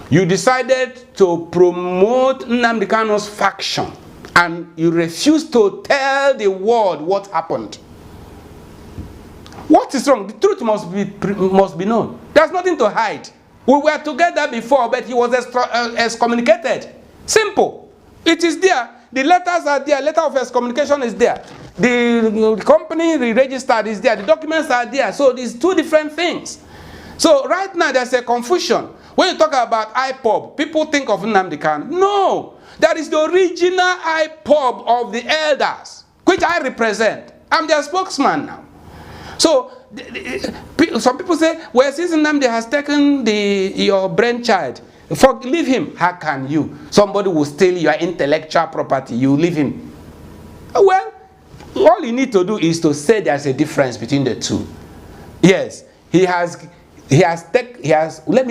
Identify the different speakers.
Speaker 1: You decided to promote Nnamdi Kanu's faction, and you refused to tell the world what happened. What is wrong? The truth must be known. There's nothing to hide. We were together before, but he was excommunicated. Simple. It is there. The letters are there. Letter of excommunication is there. The company registered is there. The documents are there. So these two different things. So right now there's a confusion. When you talk about IPOB, people think of Nnamdi Kanu. No. That is the original IPOB of the elders, which I represent. I'm their spokesman now. So some people say, well, since Nnamdi has taken your brainchild, leave him. How can you? Somebody will steal your intellectual property. You leave him. Well, all you need to do is to say there's a difference between the two. Yes, let me